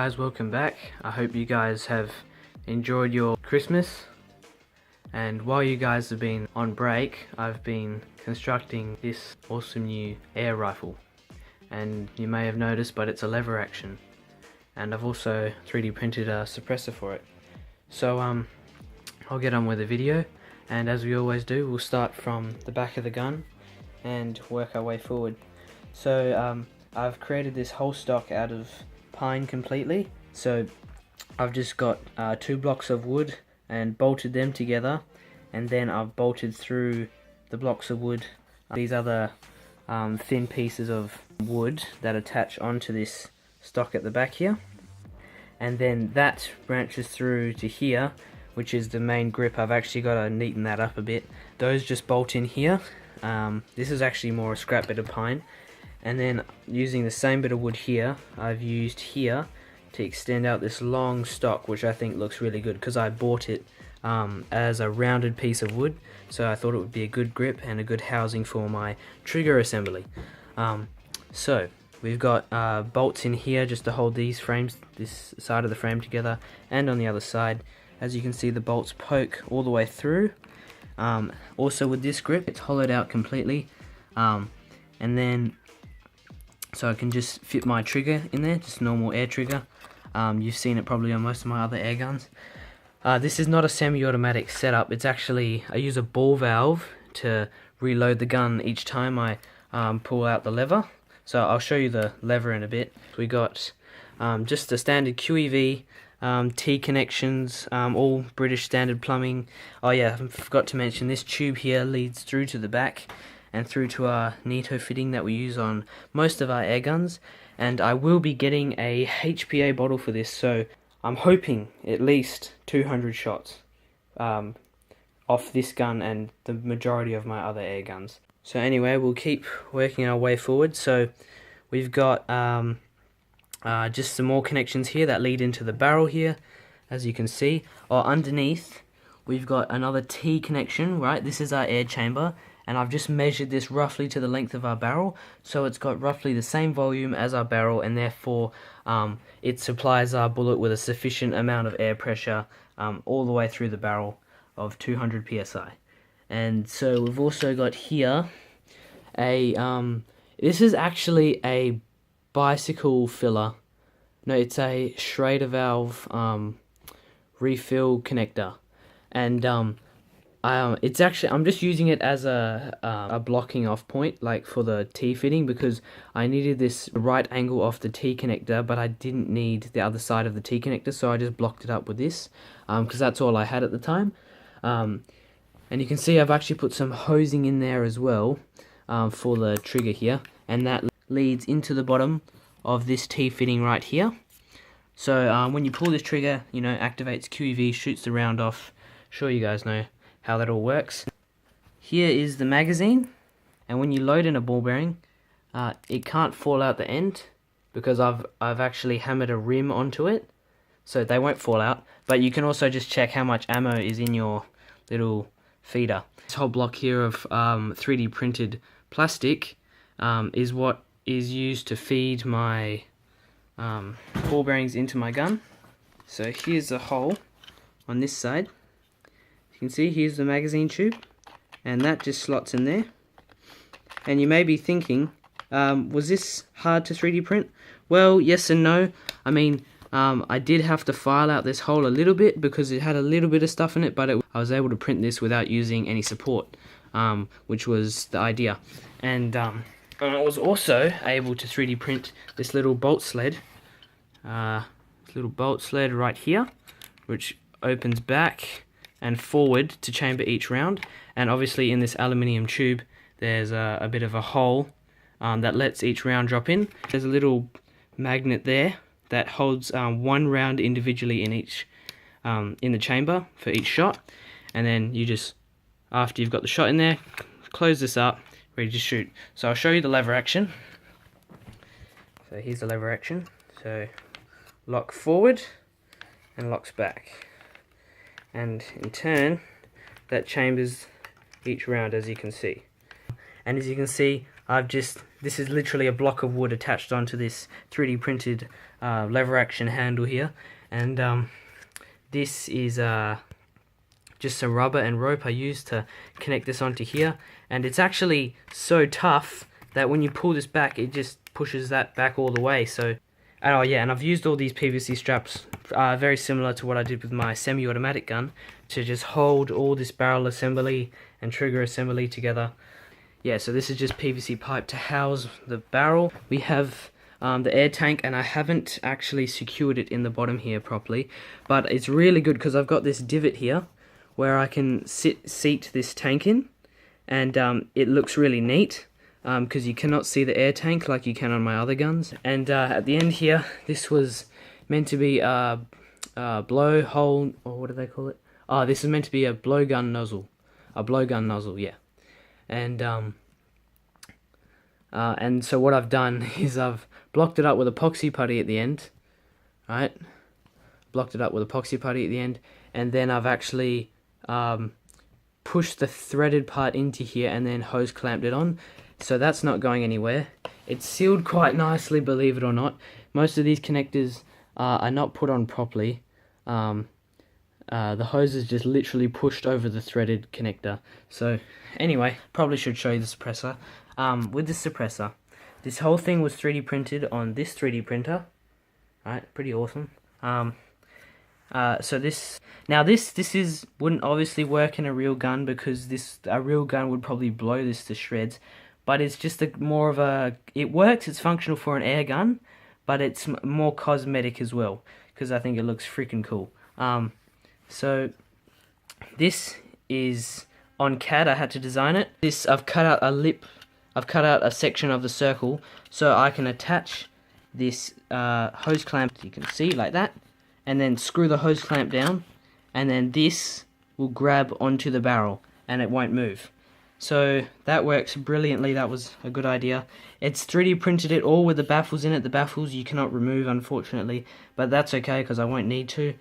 guys, welcome back. I hope you guys have enjoyed your Christmas, and while you guys have been on break, I've been constructing this awesome new air rifle, and you may have noticed, but it's a lever action, and I've also 3D printed a suppressor for it. So I'll get on with the video, and as we always do, we'll start from the back of the gun and work our way forward. So I've created this whole stock out of pine completely. So I've just got 2 blocks of wood and bolted them together, and then I've bolted through the blocks of wood these other thin pieces of wood that attach onto this stock at the back here, and then that branches through to here, which is the main grip. I've actually got to neaten that up a bit. Those just bolt in here. This is actually more a scrap bit of pine, and then using the same bit of wood here, I've used here to extend out this long stock, which I think looks really good because I bought it as a rounded piece of wood, so I thought it would be a good grip and a good housing for my trigger assembly. So we've got bolts in here just to hold these frames, this side of the frame together, and on the other side, as you can see, the bolts poke all the way through. Also with this grip, it's hollowed out completely, and then so I can just fit my trigger in there, just normal air trigger. You've seen it probably on most of my other air guns. This is not a semi-automatic setup. It's actually, I use a ball valve to reload the gun each time I pull out the lever. So I'll show you the lever in a bit. We got just the standard QEV T connections, all British standard plumbing. Oh yeah, I forgot to mention this tube here leads through to the back and through to our Nito fitting that we use on most of our air guns. And I will be getting a HPA bottle for this, so I'm hoping at least 200 shots off this gun and the majority of my other air guns. So anyway, we'll keep working our way forward. So we've got just some more connections here that lead into the barrel here, as you can see. Underneath, we've got another T connection, right? This is our air chamber, and I've just measured this roughly to the length of our barrel, so it's got roughly the same volume as our barrel, and therefore it supplies our bullet with a sufficient amount of air pressure all the way through the barrel of 200 psi. And so we've also got here a this is actually a bicycle filler. No, it's a Schrader valve refill connector, and it's actually, I'm just using it as a blocking off point, like for the T fitting, because I needed this right angle off the T connector, but I didn't need the other side of the T connector, so I just blocked it up with this, because that's all I had at the time. And you can see I've actually put some hosing in there as well for the trigger here, and that leads into the bottom of this T fitting right here. So when you pull this trigger, you know, activates QEV, shoots the round off. Sure, you guys know how that all works. Here is the magazine, and when you load in a ball bearing, it can't fall out the end because I've actually hammered a rim onto it, so they won't fall out. But you can also just check how much ammo is in your little feeder. This whole block here of 3D printed plastic is what is used to feed my ball bearings into my gun. So here's a hole on this side. You can see here's the magazine tube, and that just slots in there. And you may be thinking, was this hard to 3D print? Well, yes and no. I mean, I did have to file out this hole a little bit because it had a little bit of stuff in it, but I was able to print this without using any support, which was the idea. And I was also able to 3D print this little bolt sled, right here, which opens back and forward to chamber each round. And obviously in this aluminium tube there's a bit of a hole that lets each round drop in. There's a little magnet there that holds one round individually in each in the chamber for each shot, and then you just, after you've got the shot in there, close this up, ready to shoot. So I'll show you the lever action. So here's the lever action. So lock forward and locks back, and in turn that chambers each round, as you can see. And as you can see, this is literally a block of wood attached onto this 3D printed lever action handle here, and this is just some rubber and rope I used to connect this onto here, and it's actually so tough that when you pull this back, it just pushes that back all the way. So, and oh yeah, and I've used all these PVC straps, very similar to what I did with my semi-automatic gun, to just hold all this barrel assembly and trigger assembly together. Yeah, so this is just PVC pipe to house the barrel. We have the air tank, and I haven't actually secured it in the bottom here properly, but it's really good because I've got this divot here where I can seat this tank in, and it looks really neat because you cannot see the air tank like you can on my other guns. And at the end here, this was meant to be a blowhole, or what do they call it? Oh, this is meant to be a blowgun nozzle. A blowgun nozzle, yeah. And so what I've done is I've blocked it up with epoxy putty at the end, right? Blocked it up with epoxy putty at the end, and then I've actually pushed the threaded part into here and then hose clamped it on, so that's not going anywhere. It's sealed quite nicely, believe it or not. Most of these connectors are not put on properly. The hose is just literally pushed over the threaded connector. So anyway, probably should show you the suppressor. With the suppressor, this whole thing was 3D printed on this 3D printer. Right, pretty awesome. So this wouldn't obviously work in a real gun because a real gun would probably blow this to shreds. But it's just more of a, it works, it's functional for an air gun, but it's more cosmetic as well because I think it looks freaking cool. So this is on CAD. I had to design it. I've cut out a lip. I've cut out a section of the circle so I can attach this hose clamp. You can see like that, and then screw the hose clamp down, and then this will grab onto the barrel and it won't move. So that works brilliantly. That was a good idea. It's 3D printed it all with the baffles in it. The baffles you cannot remove, unfortunately, but that's okay because I won't need to.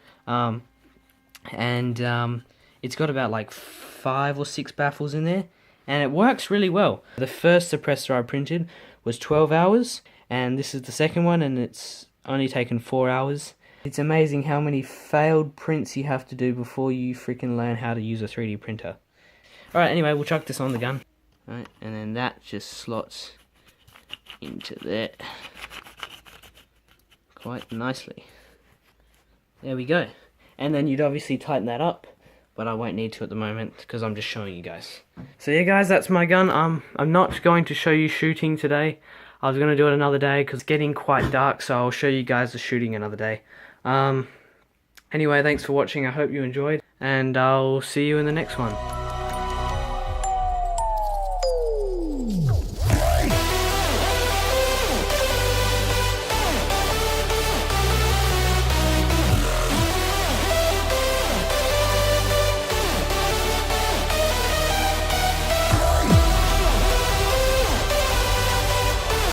It's got about like 5 or 6 baffles in there, and it works really well. The first suppressor I printed was 12 hours, and this is the second one, and it's only taken 4 hours. It's amazing how many failed prints you have to do before you freaking learn how to use a 3D printer. Alright, anyway, we'll chuck this on the gun. Right, and then that just slots into there quite nicely. There we go. And then you'd obviously tighten that up, but I won't need to at the moment because I'm just showing you guys. So yeah guys, that's my gun. I'm not going to show you shooting today. I was going to do it another day because it's getting quite dark, so I'll show you guys the shooting another day. Anyway, thanks for watching. I hope you enjoyed, and I'll see you in the next one.